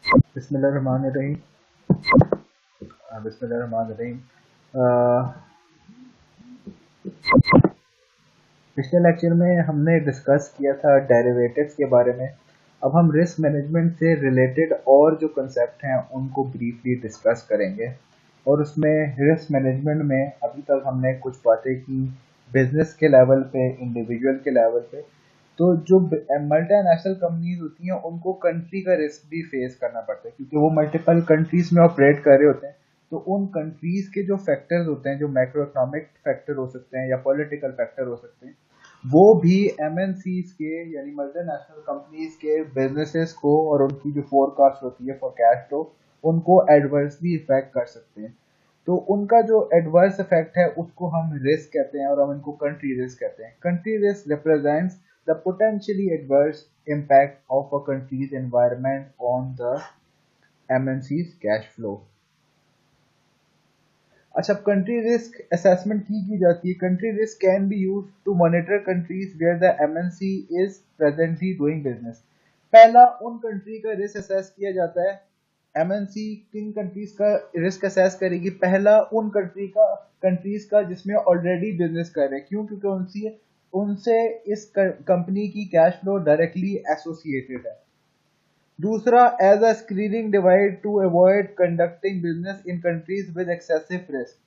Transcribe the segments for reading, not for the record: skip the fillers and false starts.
बिस्मिल्लाहिर्रहमानिर्रहीम। बिस्मिल्लाहिर्रहमानिर्रहीम। पिछले लेक्चर में हमने डिस्कस किया था डेरिवेटिव्स के बारे में। अब हम रिस्क मैनेजमेंट से रिलेटेड और जो कंसेप्ट हैं उनको ब्रीफली डिस्कस करेंगे। और उसमें रिस्क मैनेजमेंट में अभी तक हमने कुछ बातें की बिजनेस के लेवल पे, इंडिविजुअल के लेवल पे। तो जो मल्टीनेशनल कंपनीज होती हैं उनको कंट्री का रिस्क भी फेस करना पड़ता है, क्योंकि वो मल्टीपल कंट्रीज में ऑपरेट कर रहे होते हैं। तो उन कंट्रीज के जो फैक्टर्स होते हैं, जो मैक्रो इकोनॉमिक फैक्टर हो सकते हैं या पॉलिटिकल फैक्टर हो सकते हैं, वो भी एमएनसीज के यानी मल्टीनेशनल कंपनीज के बिजनेसेस को और उनकी जो फोरकास्ट होती है फॉर कैश फ्लो, उनको एडवर्सली इफेक्ट कर सकते हैं। तो उनका जो एडवर्स इफेक्ट है उसको हम रिस्क कहते हैं और हम इनको कंट्री रिस्क कहते हैं। Country risk represents the potentially adverse impact of a country's environment on the MNC's cash flow. अच्छा, कंट्री रिस्क असेसमेंट की जाती है। Country risk can be use to monitor countries where the MNC is presently doing business. पहला उन country का risk assess किया जाता है। एमएनसी किन कंट्रीज का रिस्क असेस करेगी? पहला उन कंट्रीज का जिसमें ऑलरेडी बिजनेस कर रहे हैं। क्यों? क्योंकि उनसे उनसे इस कंपनी की कैश फ्लो डायरेक्टली एसोसिएटेड है। दूसरा, as a screening divide to avoid conducting business in countries with excessive risk.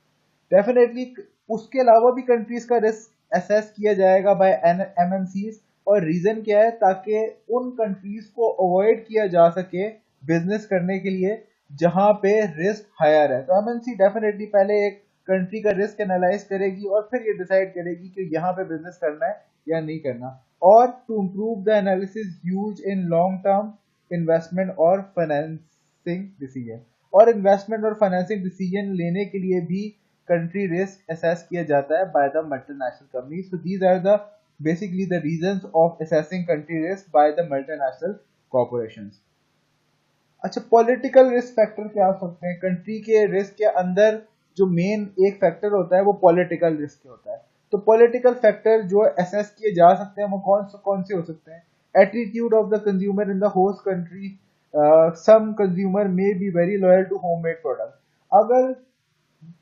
Definitely उसके अलावा भी कंट्रीज का रिस्क असेस किया जाएगा बाय एमएनसीज। और रीजन क्या है? ताकि उन कंट्रीज को अवॉइड किया जा सके बिजनेस करने के लिए जहां पे रिस्क हायर है। तो एमएनसी डेफिनेटली पहले एक कंट्री का रिस्क एनालाइज करेगी और फिर ये डिसाइड करेगी कि यहाँ पे बिजनेस करना है या नहीं करना। और to improve the analysis use in long term investment और फाइनेंसिंग डिसीजन। और इन्वेस्टमेंट और फाइनेंसिंग डिसीजन लेने के लिए भी country risk assess किया जाता है by the multinational companies. So these are the basically the reasons of assessing country risk by the multinational corporations. अच्छा, पॉलिटिकल रिस्क फैक्टर क्या हो सकते हैं? कंट्री के रिस्क के अंदर जो मेन एक फैक्टर होता है वो पॉलिटिकल रिस्क होता है। तो पॉलिटिकल फैक्टर जो असेस किए जा सकते हैं वो कौन से हो सकते हैं? Attitude of the consumer in the host country. Some consumer may be very loyal to homemade product. अगर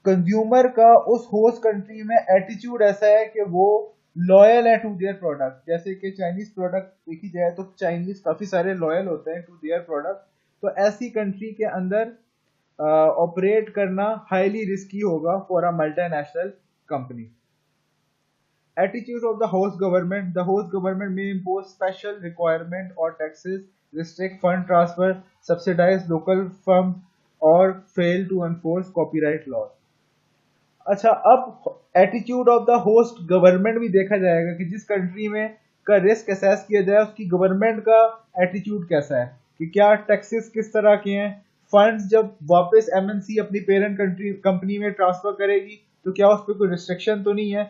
कंज्यूमर का उस होस्ट कंट्री में एटीट्यूड ऐसा है कि वो लॉयल है टू देयर प्रोडक्ट, जैसे कि चाइनीज प्रोडक्ट देखी जाए तो चाइनीज काफी सारे लॉयल होते हैं टू देयर प्रोडक्ट। तो ऐसी कंट्री के अंदर ऑपरेट करना हाईली रिस्की होगा for a multinational company. Attitude of the host government. The host government may impose special requirement or taxes, restrict fund transfer, subsidize local firms, or fail to enforce copyright laws. अच्छा, अब attitude of the host government भी देखा जाएगा कि जिस country में का risk assess किया जाए उसकी गवर्नमेंट का एटीट्यूड कैसा है, कि क्या टैक्सेस किस तरह के हैं, फंड्स जब वापस एमएनसी अपनी पेरेंट कंपनी में ट्रांसफर करेगी तो क्या उस पर कोई रिस्ट्रिक्शन तो नहीं है,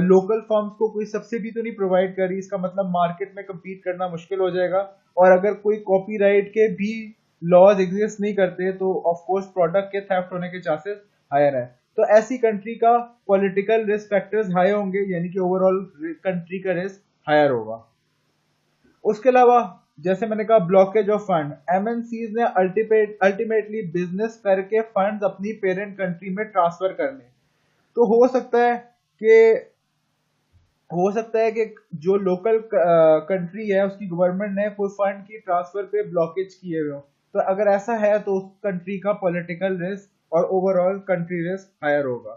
लोकल फर्म्स को कोई सब्सिडी तो नहीं प्रोवाइड कर रही। इसका मतलब मार्केट में कम्पीट करना मुश्किल हो जाएगा। और अगर कोई कॉपीराइट के भी लॉज एग्जिस्ट नहीं करते तो ऑफकोर्स प्रोडक्ट के थेफ्ट होने के चांसेस हायर है। तो ऐसी कंट्री का पॉलिटिकल रिस्क फैक्टर्स हाई होंगे, यानी कि ओवरऑल कंट्री का रिस्क हायर होगा। उसके अलावा जैसे मैंने कहा ब्लॉकेज ऑफ फंड, एमएनसीज ने अल्टीमेटली बिजनेस करके फंड्स अपनी पेरेंट कंट्री में ट्रांसफर करने। तो कि हो सकता है कि जो लोकल कंट्री है उसकी गवर्नमेंट ने कोई फंड की ट्रांसफर पे ब्लॉकेज किए हुए हो। तो अगर ऐसा है तो उस कंट्री का पॉलिटिकल रिस्क और ओवरऑल कंट्री रिस्क हायर होगा।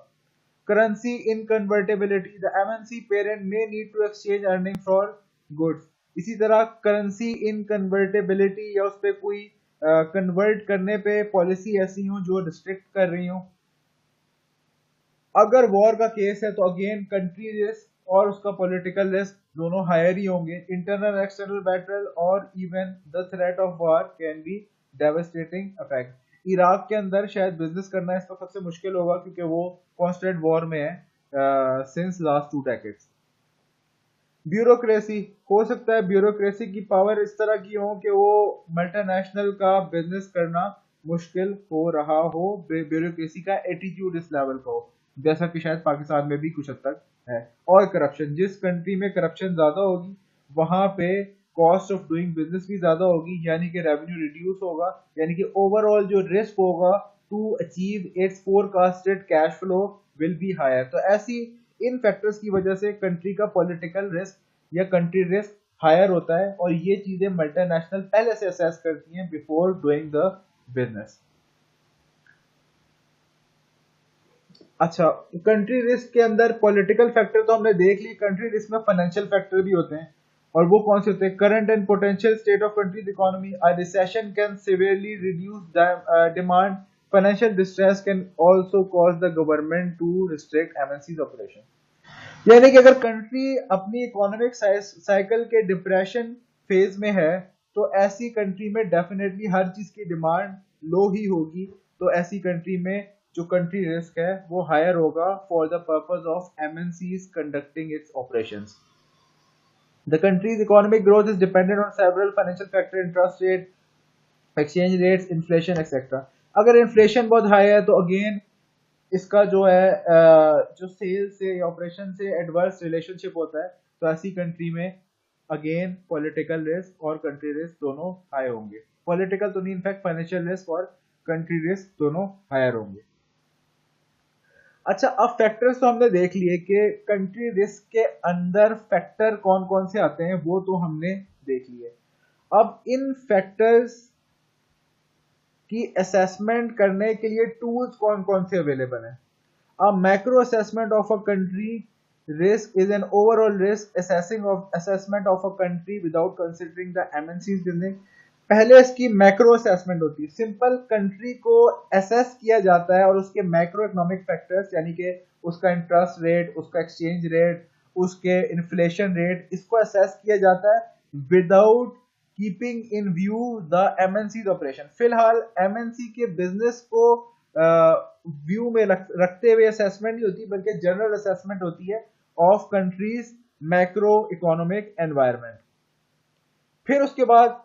Currency inconvertibility, the MNC parent may need to exchange earning for goods. इसी तरह करेंसी इनकन्वर्टेबिलिटी या उस पर कोई कन्वर्ट करने पे पॉलिसी ऐसी हो जो रिस्ट्रिक्ट कर रही हो। अगर वॉर का केस है तो अगेन कंट्री रिस्क और उसका पॉलिटिकल रिस्क दोनों हायर ही होंगे। इंटरनल एक्सटर्नल बैटल और even the threat of war can be devastating effect. Iraq के अंदर शायद बिजनेस करना इसका सबसे मुश्किल होगा क्योंकि वो कॉन्स्टेंट वॉर में है सिंस लास्ट 2 डेकेड्स। ब्यूरोक्रेसी, हो सकता है ब्यूरोक्रेसी की पावर इस तरह की हो कि वो मल्टीनेशनल का बिजनेस करना मुश्किल हो रहा हो, ब्यूरोक्रेसी का एटीट्यूड इस लेवल का हो, जैसा कि शायद पाकिस्तान में भी कुछ हद तक है। और करप्शन, जिस कंट्री में करप्शन ज्यादा होगी वहां पे कॉस्ट ऑफ डूइंग बिजनेस भी ज्यादा होगी, यानी कि रेवेन्यू रिड्यूस होगा, यानी कि ओवरऑल जो रिस्क होगा to achieve its forecasted cash flow will be higher. तो ऐसी इन फैक्टर्स की वजह से कंट्री का पॉलिटिकल रिस्क या कंट्री रिस्क हायर होता है, और ये चीजें मल्टीनेशनल पहले से असेस करती हैं बिफोर डूइंग द बिजनेस। अच्छा, कंट्री रिस्क के अंदर पॉलिटिकल फैक्टर तो हमने देख ली, कंट्री रिस्क में फाइनेंशियल फैक्टर भी होते हैं, और वो कौन से होते हैं? Current and potential state of countries economy, a recession can severely reduce demand, financial distress can also cause the government to restrict MNCs operation. यानी कि अगर कंट्री अपनी इकोनॉमिक साइकिल के डिप्रेशन फेज में है, तो ऐसी कंट्री में डेफिनेटली हर चीज की डिमांड लो ही होगी, तो ऐसी कंट्री में जो कंट्री रिस्क है वो हायर होगा for the purpose of MNCs conducting it's operations. The country's economic growth is dependent on several financial factors, interest rate, exchange rates, inflation, etc. अगर इन्फ्लेशन बहुत हाई है तो अगेन इसका जो है जो सेल से या ऑपरेशन से एडवर्स रिलेशनशिप होता है, तो ऐसी कंट्री में अगेन पॉलिटिकल रिस्क और कंट्री रिस्क दोनों हाई होंगे। पॉलिटिकल तो नहीं, इनफैक्ट फाइनेंशियल रिस्क और कंट्री रिस्क दोनों हायर होंगे। अच्छा, अब फैक्टर्स तो हमने देख लिए कि कंट्री रिस्क के अंदर फैक्टर कौन कौन से आते हैं, वो तो हमने देख लिए। अब इन फैक्टर्स की असेसमेंट करने के लिए टूल्स कौन कौन से अवेलेबल हैं? अब macro assessment of a country risk is an overall risk assessment of a country without considering the MNCs business। पहले इसकी मैक्रो असेसमेंट होती है, सिंपल कंट्री को असेस किया जाता है और उसके मैक्रो इकोनॉमिक फैक्टर्स यानी कि उसका इंटरेस्ट रेट, उसका एक्सचेंज रेट, उसके इन्फ्लेशन रेट, इसको असेस किया जाता है without keeping in view the MNC operation. फिलहाल एमएनसी के बिजनेस को व्यू में रखते हुए असेसमेंट नहीं होती, बल्कि जनरल असेसमेंट होती है of countries macro economic environment. फिर उसके बाद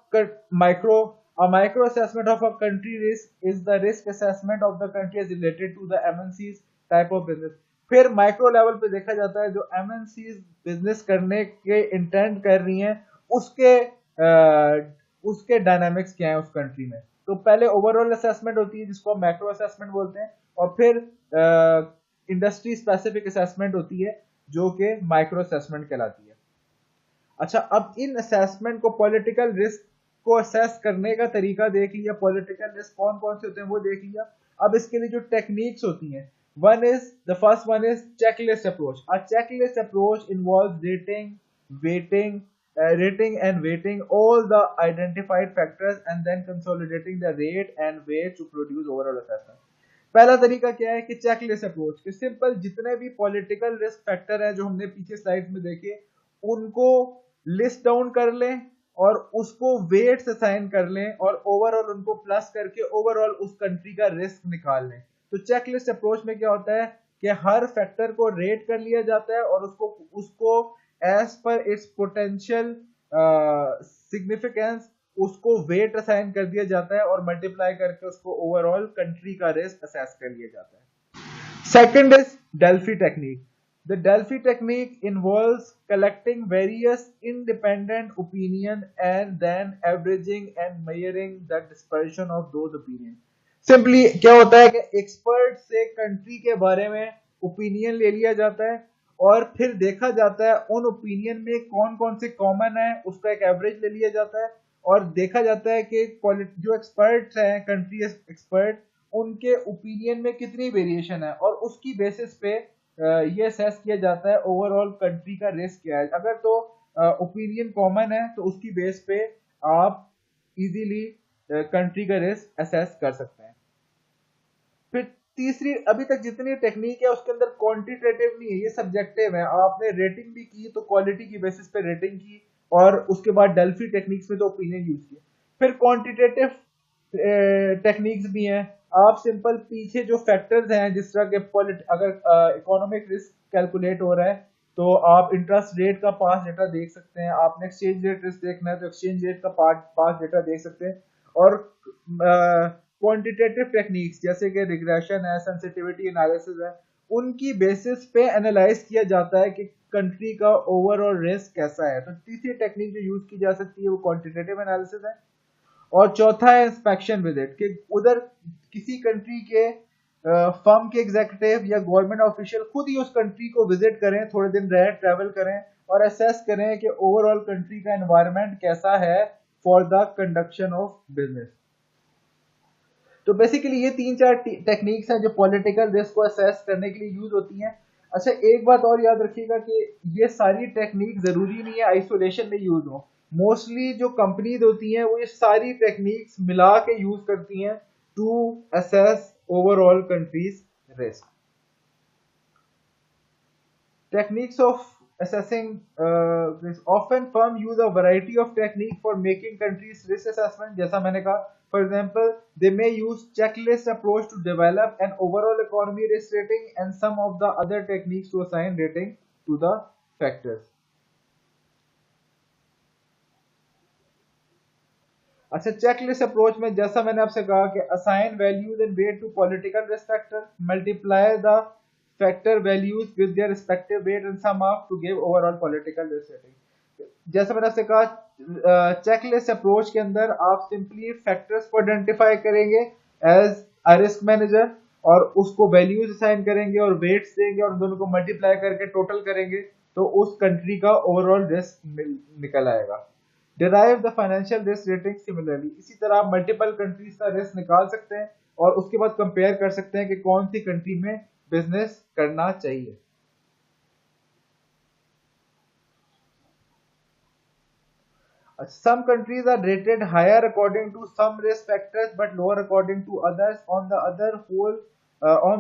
micro assessment of a country risk is the risk assessment of the country related to the MNCs type of business. फिर माइक्रो लेवल पे देखा जाता है जो एमएनसीज बिजनेस करने के इंटेंट कर रही हैं उसके डायनामिक्स क्या है उस कंट्री में। तो पहले ओवरऑल असेसमेंट होती है जिसको मैक्रो असेसमेंट बोलते हैं, और फिर इंडस्ट्री स्पेसिफिक असेसमेंट होती है जो कि माइक्रो असेसमेंट कहलाती है। अच्छा, अब इन असेसमेंट को पॉलिटिकल रिस्क को असेस करने का तरीका देख लिया, पॉलिटिकल रिस्क कौन कौन से होते हैं वो देख लिया। अब इसके लिए जो टेक्निक्स होती हैं, first one is checklist approach. A checklist approach involves rating and weighting all the identified factors and then consolidating the rate and weight to produce overall assessment। पहला तरीका क्या है कि चेकलिस्ट अप्रोच, कि सिंपल जितने भी पॉलिटिकल रिस्क फैक्टर हैं जो हमने पीछे स्लाइड्स में देखे उनको लिस्ट डाउन कर लें और उसको वेट्स असाइन कर लें और ओवरऑल उनको प्लस करके ओवरऑल उस कंट्री का रिस्क निकाल लें। तो चेकलिस्ट अप्रोच में क्या होता है कि हर फैक्टर को रेट कर लिया जाता है और उसको as per its potential significance उसको वेट असाइन कर दिया जाता है और मल्टीप्लाई करके उसको ओवरऑल कंट्री का रिस्क असेस कर लिया जाता है। Second is Delphi technique. The Delphi technique involves collecting various independent opinions and then averaging and measuring the dispersion of those opinions। Simply क्या होता है कि एक्सपर्ट से कंट्री के बारे में ओपिनियन ले लिया जाता है और फिर देखा जाता है उन ओपिनियन में कौन कौन से कॉमन है, उसका एक एवरेज ले लिया जाता है और देखा जाता है कि जो एक्सपर्ट्स हैं, कंट्री एक्सपर्ट, उनके ओपिनियन में कितनी वेरिएशन है और उसकी बेसिस पे ये असेस किया जाता है ओवरऑल कंट्री का रिस्क क्या है। अगर तो ओपिनियन कॉमन है तो उसकी बेस पे आप इजीली कंट्री का रिस्क असेस कर सकते हैं। फिर तीसरी, अभी तक जितनी टेक्निक है उसके अंदर क्वांटिटेटिव नहीं है, ये सब्जेक्टिव है। आपने रेटिंग भी की तो क्वालिटी की बेसिस पे रेटिंग की और उसके बाद डेल्फी टेक्निक्स में तो ओपिनियन यूज किया। फिर क्वांटिटेटिव टेक्निक्स भी हैं। आप सिंपल पीछे जो फैक्टर्स हैं जिस तरह के अगर इकोनॉमिक रिस्क कैलकुलेट हो रहा है तो आप इंटरेस्ट रेट का पास्ट डेटा देख सकते हैं, आपने एक्सचेंज रेट रिस्क देखना है तो एक्सचेंज रेट का पास्ट डेटा देख सकते हैं। और क्वांटिटेटिव टेक्निक्स जैसे कि रिग्रेशन है, सेंसिटिविटी एनालिसिस है, उनकी बेसिस पे एनालाइज किया जाता है कि कंट्री का ओवरऑल रिस्क कैसा है। तो तीसरी टेक्निक जो यूज की जा सकती है वो क्वांटिटेटिव एनालिसिस है। और चौथा है इंस्पेक्शन विजिट, कि उधर किसी कंट्री के फर्म के एग्जीक्यूटिव या गवर्नमेंट ऑफिशियल खुद ही उस कंट्री को विजिट करें, थोड़े दिन रहे, ट्रैवल करें और असेस करें कि ओवरऑल कंट्री का एनवायरनमेंट कैसा है for the conduction of business. तो बेसिकली ये तीन चार टेक्निक्स हैं जो पॉलिटिकल रिस्क को असेस करने के लिए यूज होती हैं। अच्छा, एक बात और याद रखिएगा कि ये सारी टेक्निक जरूरी नहीं है आइसोलेशन में यूज हो। मोस्टली जो कंपनीज होती हैं वो ये सारी टेक्निक्स मिला के यूज करती हैं to assess overall countries risk. Techniques of assessing this often firm use a variety of technique for making countries risk assessment. जैसा मैंने कहा, for example, they may use checklist approach to develop an overall economy risk rating and some of the other techniques to assign rating to the factors. अच्छा, checklist approach में जैसा मैंने आपसे कहा कि assign values and weight to political risk factor, multiply the factor values with their respective weight and sum up to give overall political risk rating. जैसा मैंने आपसे कहा, चेकलिस्ट अप्रोच के अंदर आप सिंपली फैक्टर्स को आइडेंटिफाई करेंगे एज अ रिस्क मैनेजर और उसको वैल्यूज असाइन करेंगे और वेट्स देंगे और दोनों को मल्टीप्लाई करके टोटल करेंगे तो उस कंट्री का ओवरऑल रिस्क निकल आएगा। Derive the financial risk rating similarly, इसी तरह आप मल्टीपल कंट्रीज का रिस्क निकाल सकते हैं और उसके बाद कंपेयर कर सकते हैं कि कौन सी कंट्री में बिजनेस करना चाहिए। Some countries are rated higher according to some risk factors but lower according to others. On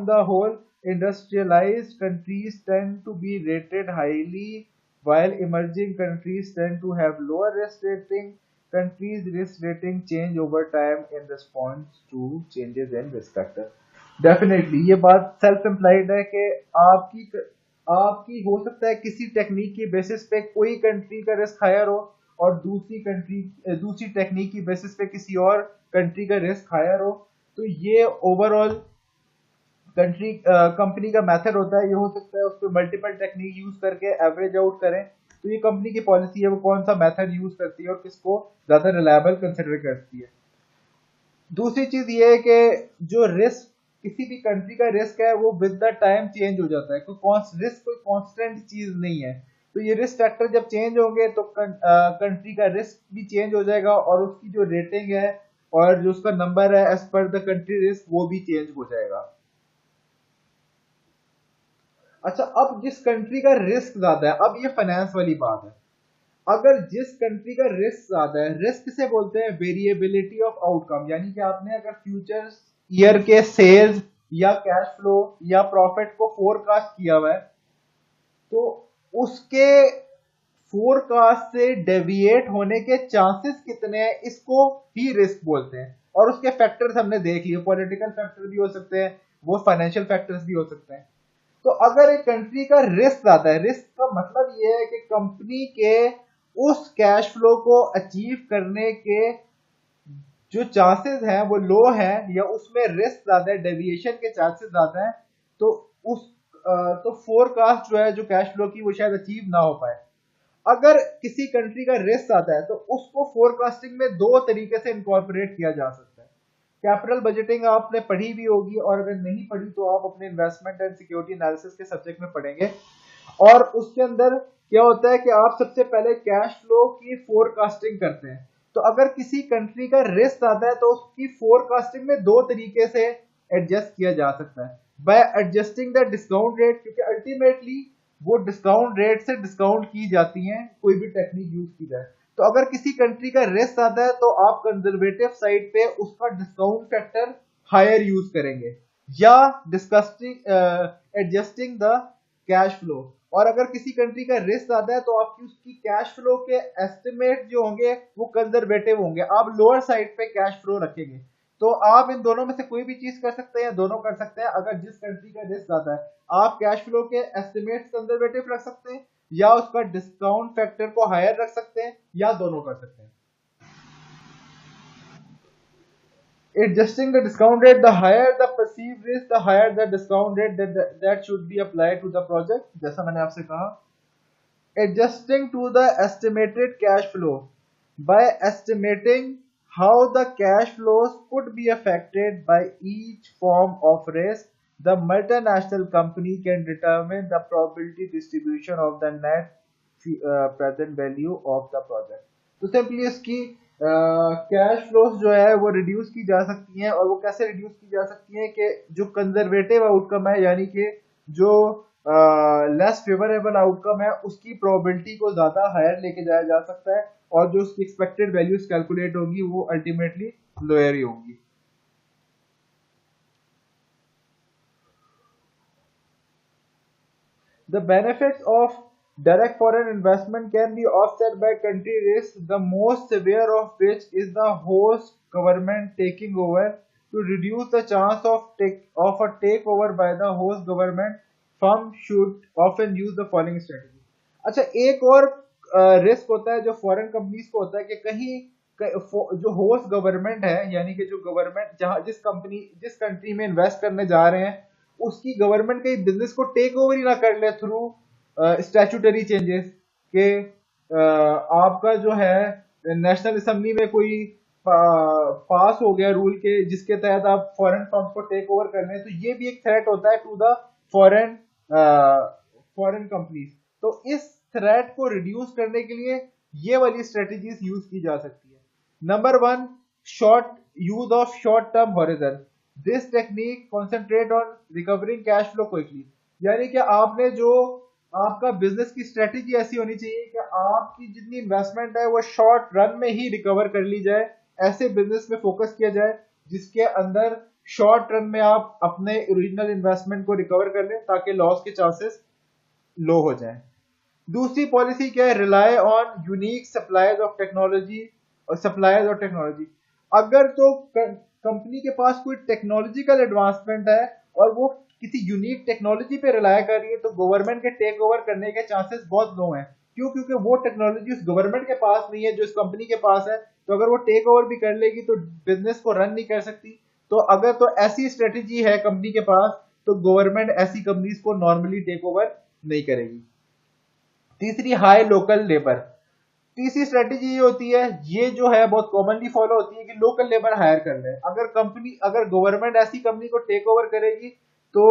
the whole, industrialized countries tend to be rated highly, while emerging countries tend to have lower risk rating. Countries' risk rating change over time in response to changes in risk factor. Definitely, ये बात self implied है कि आपकी हो सकता है किसी technique की बेसिस पे कोई कंट्री का रिस्क हायर हो और दूसरी टेक्निक की बेसिस पे किसी और कंट्री का रिस्क हायर हो। तो ये ओवरऑल कंपनी का मेथड होता है। ये हो सकता है उस पर मल्टीपल टेक्निक यूज करके एवरेज आउट करें। तो ये कंपनी की पॉलिसी है, वो कौन सा मेथड यूज करती है और किसको ज्यादा रिलायबल कंसिडर करती है। दूसरी चीज ये है कि जो रिस्क, किसी भी कंट्री का रिस्क है वो विद द टाइम चेंज हो जाता है, रिस्क कोई कांस्टेंट चीज नहीं है। तो ये रिस्क फैक्टर जब चेंज होंगे तो कंट्री का रिस्क भी चेंज हो जाएगा और उसकी जो रेटिंग है और जो उसका नंबर है as per the country risk वो भी चेंज हो जाएगा। अच्छा, अब जिस कंट्री का रिस्क ज्यादा है, अब ये फाइनेंस वाली बात है। अगर जिस कंट्री का रिस्क ज्यादा है, रिस्क से बोलते हैं वेरिएबिलिटी ऑफ आउटकम, यानी कि आपने अगर फ्यूचर्स ईयर के सेल्स या कैश फ्लो या प्रॉफिट को फोरकास्ट किया हुआ है तो उसके फोरकास्ट से डेविएट होने के चांसेस कितने हैं, इसको ही रिस्क बोलते हैं। और उसके फैक्टर्स हमने देख लिए, पॉलिटिकल फैक्टर भी हो सकते हैं, वो फाइनेंशियल फैक्टर्स भी हो सकते हैं। तो अगर एक कंट्री का रिस्क ज्यादा है, रिस्क का मतलब ये है कि कंपनी के उस कैश फ्लो को अचीव करने के जो चांसेस हैं वो लो हैं या उसमें रिस्क ज्यादा है, डेविएशन के चांसेस ज्यादा हैं, तो उस तो फोरकास्ट जो है जो कैश फ्लो की वो शायद अचीव ना हो पाए। अगर किसी कंट्री का रिस्क आता है तो उसको फोरकास्टिंग में दो तरीके से इनकॉर्पोरेट किया जा सकता है। कैपिटल बजटिंग आपने पढ़ी भी होगी और अगर नहीं पढ़ी तो आप अपने इन्वेस्टमेंट एंड सिक्योरिटी एनालिसिस के सब्जेक्ट में पढ़ेंगे। और उसके अंदर क्या होता है कि आप सबसे पहले कैश फ्लो की फोरकास्टिंग करते हैं। तो अगर किसी कंट्री का रिस्क आता है तो उसकी फोरकास्टिंग में दो तरीके से एडजस्ट किया जा सकता है। Bye adjusting the discount rate, क्योंकि अल्टीमेटली वो डिस्काउंट रेट से डिस्काउंट की जाती हैं कोई भी टेक्निक यूज की जाए। तो अगर किसी कंट्री का रिस्क आता है तो आप कंजर्वेटिव साइड पे उसका डिस्काउंट फैक्टर हायर यूज करेंगे या disgusting adjusting the cash flow. और अगर किसी कंट्री का रिस्क आता है तो आपकी उसकी कैश फ्लो के एस्टिमेट जो होंगे वो कंजर्वेटिव होंगे, आप लोअर साइड पे कैश फ्लो रखेंगे। तो आप इन दोनों में से कोई भी चीज कर सकते हैं या दोनों कर सकते हैं। अगर जिस कंट्री का रिस्क ज्यादा है आप कैश फ्लो के एस्टिमेट कंजर्वेटिव रख सकते हैं या उसका डिस्काउंट फैक्टर को हायर रख सकते हैं या दोनों कर सकते हैं। Adjusting the discount rate, the higher the perceived risk, the higher the discount rate that should be applied to the project. जैसा मैंने आपसे कहा adjusting to the estimated cash flow. By estimating how the cash flows could be affected by each form of risk, the multinational company can determine the probability distribution of the net present value of the project. तो simply इसकी cash flows जो है वो reduce की जा सकती हैं, और वो कैसे रिड्यूस की जा सकती हैं कि जो कंजर्वेटिव आउटकम है, यानी कि जो लेस फेवरेबल आउटकम है, उसकी प्रोबेबिलिटी को ज्यादा हायर लेके जाया जा सकता है, और जो उसकी एक्सपेक्टेड वैल्यूज कैलकुलेट होंगी वो अल्टीमेटली लोअर ही होंगी. The benefits of direct foreign investment can be offset by country risk, the most severe of which is the host government taking over. To reduce the chance of a takeover by the host government, firm should often use the following strategy. अच्छा, एक और risk होता है जो foreign companies को होता है कि जो होस्ट गवर्नमेंट है, यानी कि जो गवर्नमेंट जहां जिस कंट्री में इन्वेस्ट करने जा रहे हैं, उसकी गवर्नमेंट के बिजनेस को टेक ओवर ही ना कर ले थ्रू स्टैट्यूटरी चेंजेस के आपका जो है नेशनल असेंबली में कोई पास हो गया रूल के जिसके तहत आप फॉरेन फर्म्स को टेक ओवर कर रहे हैं, तो ये भी एक थ्रेट होता है to the foreign foreign companies. तो इस थ्रेट को रिड्यूस करने के लिए ये वाली स्ट्रेटेजीज यूज की जा सकती है. Number 1, short use of short term horizon. This technique concentrate on recovering cash flow quickly. यानी कि आपने जो आपका बिजनेस की स्ट्रेटेजी ऐसी होनी चाहिए कि आपकी जितनी इन्वेस्टमेंट है वो शॉर्ट रन में ही रिकवर कर ली जाए. ऐसे बिजनेस में फोकस किया जाए जिसके अंदर शॉर्ट रन में आप अपने ओरिजिनल इन्वेस्टमेंट को रिकवर कर लें ताकि लॉस के चांसेस लो हो जाए. दूसरी पॉलिसी क्या है? Rely on unique suppliers of technology. अगर तो कंपनी के पास कोई टेक्नोलॉजिकल एडवांसमेंट है और वो किसी यूनिक टेक्नोलॉजी पे रिलाय कर रही है, तो गवर्नमेंट के टेक ओवर करने के चांसेस बहुत लो हैं. क्यों? क्योंकि वो टेक्नोलॉजी उस गवर्नमेंट के पास नहीं है जो इस कंपनी के पास है. तो अगर वो टेक ओवर भी कर लेगी तो बिजनेस को रन नहीं कर सकती. तो अगर तो ऐसी स्ट्रेटेजी है कंपनी के पास, तो गवर्नमेंट ऐसी कंपनीज को नॉर्मली टेक ओवर नहीं करेगी. तीसरी, हाई लोकल लेबर. तीसरी स्ट्रेटेजी ये होती है, ये जो है बहुत कॉमनली फॉलो होती है कि लोकल लेबर हायर कर ले. अगर गवर्नमेंट ऐसी कंपनी को टेक ओवर करेगी तो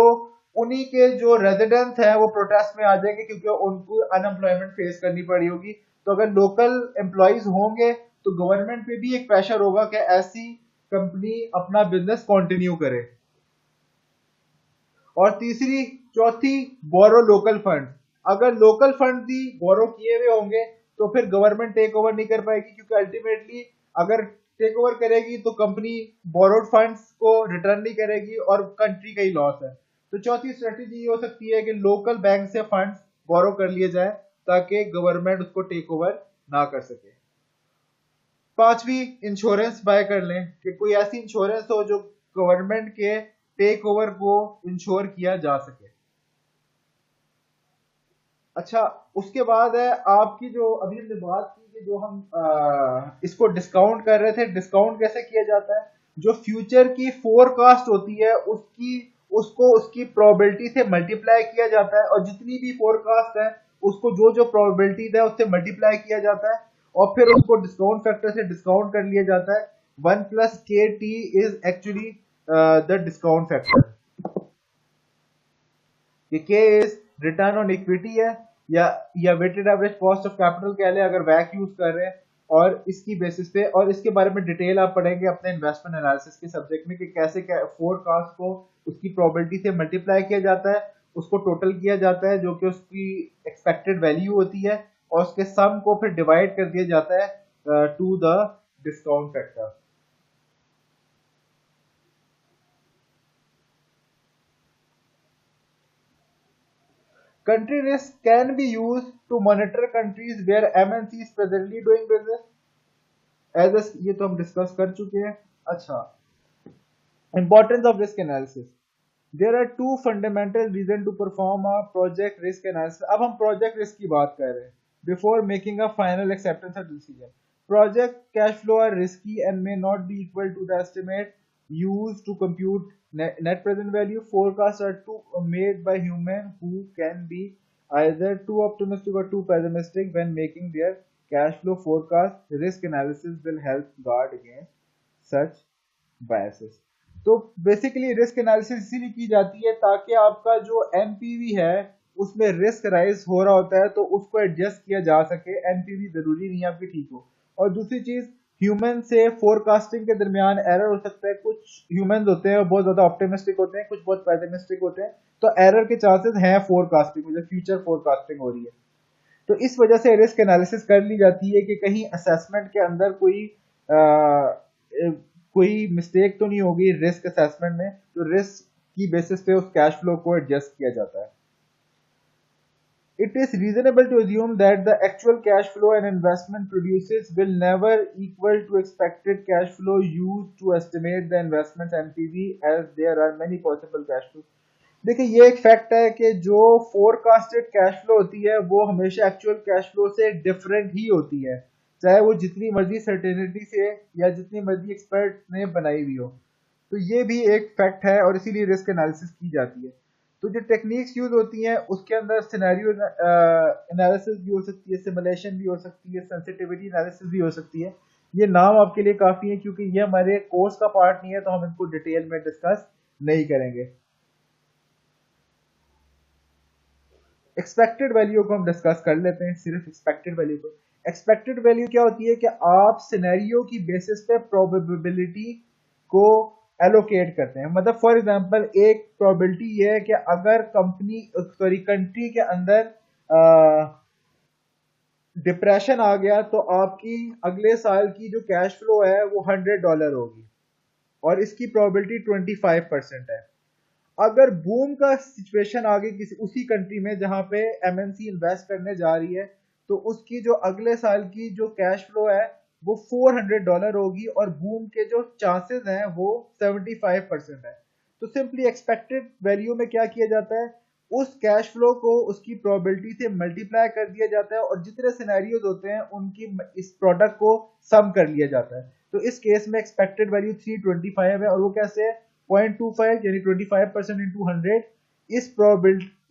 उन्हीं के जो रेजिडेंट्स हैं वो प्रोटेस्ट में आ जाएंगे क्योंकि उनको अनएम्प्लॉयमेंट फेस करनी पड़ी होगी. तो अगर लोकल एम्प्लॉयज होंगे तो गवर्नमेंट पे भी एक प्रेशर होगा कि ऐसी कंपनी अपना बिजनेस कंटिन्यू करे. और चौथी, बोरो लोकल फंड. अगर लोकल फंड भी बोरो किए हुए होंगे तो फिर गवर्नमेंट टेक ओवर नहीं कर पाएगी, क्योंकि अल्टीमेटली अगर टेक ओवर करेगी तो कंपनी बोरोड फंड्स को रिटर्न नहीं करेगी और कंट्री का ही लॉस है. तो चौथी स्ट्रेटेजी ये हो सकती है कि लोकल बैंक से फंड्स बोरो कर लिए जाए ताकि गवर्नमेंट उसको टेक ओवर ना कर सके. पांचवी, इंश्योरेंस बाय कर लें कि कोई ऐसी इंश्योरेंस हो जो गवर्नमेंट के टेक ओवर को इंश्योर किया जा सके. अच्छा, उसके बाद है आपकी जो अभी हमने बात की कि जो हम इसको डिस्काउंट कर रहे थे, डिस्काउंट कैसे किया जाता है? जो फ्यूचर की फोरकास्ट होती है उसको उसकी प्रोबेबिलिटी से मल्टीप्लाई किया जाता है, और जितनी भी फोरकास्ट है उसको जो जो प्रोबेबिलिटी है उससे मल्टीप्लाई किया जाता है और फिर उसको डिस्काउंट फैक्टर से डिस्काउंट कर लिया जाता है. 1+KT is actually the discount factor. ये K is return on equity है या weighted average cost of capital कह लें अगर वैक यूज कर रहे हैं. और इसकी बेसिस पे, और इसके बारे में डिटेल आप पढ़ेंगे अपने इन्वेस्टमेंट एनालिसिस के सब्जेक्ट में कि कैसे फोरकास्ट को उसकी प्रोबेबिलिटी से मल्टीप्लाई किया जाता है, उसको टोटल किया जाता है जो कि उसकी एक्सपेक्टेड वैल्यू होती है, और उसके सम को फिर डिवाइड कर दिया जाता है to the discount factor. Country risk can be used to monitor countries where MNC is presently doing business. ये तो हम डिस्कस कर चुके हैं. अच्छा, importance of risk analysis. There are two fundamental reason to perform a project risk analysis. अब हम project risk की बात कर रहे हैं. Before making a final acceptance of decision, project cash flow are risky and may not be equal to the estimate used to compute net present value. Forecasts are made by human who can be either too optimistic or too pessimistic when making their cash flow forecast. Risk analysis will help guard against such biases. तो basically risk analysis इसीलिए की जाती है ताकि आपका जो NPV है उसमें रिस्क राइज हो रहा होता है तो उसको एडजस्ट किया जा सके। एनपीवी जरूरी नहीं है आपकी ठीक हो। और दूसरी चीज, ह्यूमन से फोरकास्टिंग के दरमियान एरर हो सकता है। कुछ ह्यूमंस होते हैं बहुत ज्यादा ऑप्टिमिस्टिक होते हैं, कुछ बहुत पेसिमिस्टिक होते हैं, तो एरर के चांसेस हैं फोरकास्टिंग में, जो फ्यूचर फोरकास्टिंग हो रही है। तो इस वजह से रिस्क एनालिसिस कर ली जाती है कि कहीं असेसमेंट के अंदर कोई मिस्टेक तो नहीं होगी रिस्क असेसमेंट में, तो रिस्क की बेसिस पे उस कैश फ्लो को एडजस्ट किया जाता है। It is reasonable to assume that the actual cash flow an investment produces will never equal to expected cash flow used to estimate the investment's NPV, as there are many possible cash flows. देखिए ये एक fact है कि जो forecasted cash flow होती है वो हमेशा एक्चुअल कैश फ्लो से डिफरेंट ही होती है, चाहे वो जितनी मर्जी सर्टेनिटी से या जितनी मर्जी एक्सपर्ट ने बनाई हुई हो। तो ये भी एक फैक्ट है और इसीलिए रिस्क एनालिसिस की जाती है। तो जो टेक्निक्स यूज होती हैं उसके अंदर सिनेरियो एनालिसिस भी हो सकती है, सिमुलेशन भी हो सकती है, सेंसिटिविटी एनालिसिस भी हो सकती है। ये नाम आपके लिए काफी है क्योंकि ये हमारे कोर्स का पार्ट नहीं है, तो हम इनको डिटेल में डिस्कस नहीं करेंगे। एक्सपेक्टेड वैल्यू को हम डिस्कस कर लेते हैं, सिर्फ एक्सपेक्टेड वैल्यू को। एक्सपेक्टेड वैल्यू क्या होती है कि आप सिनेरियो की बेसिस पे प्रोबेबिलिटी को एलोकेट करते हैं। मतलब फॉर एग्जांपल एक प्रोबेबिलिटी ये है कि अगर कंट्री के अंदर डिप्रेशन आ गया तो आपकी अगले साल की जो कैश फ्लो है वो $100 होगी और इसकी प्रोबेबिलिटी 25% है। अगर बूम का सिचुएशन आ गई किसी उसी कंट्री में जहां पे एमएनसी इन्वेस्ट करने जा रही है, तो उसकी जो अगले साल की जो कैश फ्लो है वो $400 होगी और बूम के जो चांसेस हैं वो 75% है। तो सिंपली एक्सपेक्टेड वैल्यू में क्या किया जाता है, उस कैश फ्लो को उसकी प्रोबेबिलिटी से मल्टीप्लाई कर दिया जाता है और जितने सिनेरियोज होते हैं उनकी इस प्रोडक्ट को सम कर लिया जाता है। तो इस केस में एक्सपेक्टेड वैल्यू 325 है और वो कैसे है, 0.25 यानी 25% इंटू 100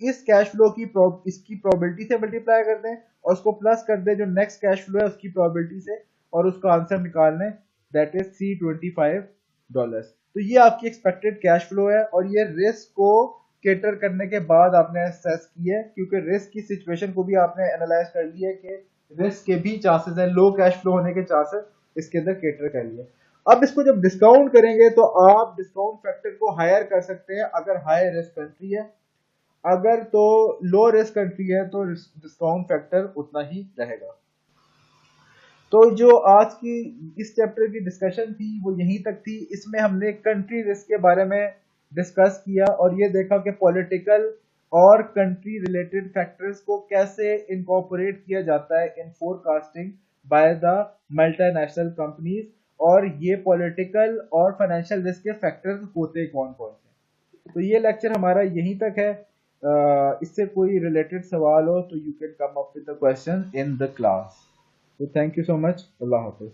इस कैश फ्लो की इसकी प्रोबेबिलिटी से मल्टीप्लाई कर दें और उसको प्लस कर दें जो नेक्स्ट कैश फ्लो है उसकी प्रोबेबिलिटी से, और उसका आंसर निकाल लें, दैट इज $325। तो ये आपकी एक्सपेक्टेड कैश फ्लो है और ये रिस्क को केटर करने के बाद आपने असेस की है, क्योंकि रिस्क की सिचुएशन को भी आपने एनालाइज कर लिया है कि रिस्क के भी चांसेस हैं, लो कैश फ्लो होने के चांसेस इसके अंदर केटर कर लिए। अब इसको जब डिस्काउंट करेंगे तो आप डिस्काउंट फैक्टर को हायर कर सकते हैं अगर हाई रिस्क कंट्री है, अगर तो लो रिस्क कंट्री है तो डिस्काउंट फैक्टर उतना ही रहेगा। तो जो आज की इस चैप्टर की डिस्कशन थी वो यहीं तक थी। इसमें हमने कंट्री रिस्क के बारे में डिस्कस किया और ये देखा कि पॉलिटिकल और कंट्री रिलेटेड फैक्टर्स को कैसे इनकॉर्पोरेट किया जाता है in forecasting by the multinational companies, और ये पॉलिटिकल और फाइनेंशियल रिस्क के फैक्टर्स होते कौन कौन से। तो ये लेक्चर हमारा यहीं तक है। इससे कोई रिलेटेड सवाल हो तो you can come up with the question in the class. So thank you so much. Allah Hafiz.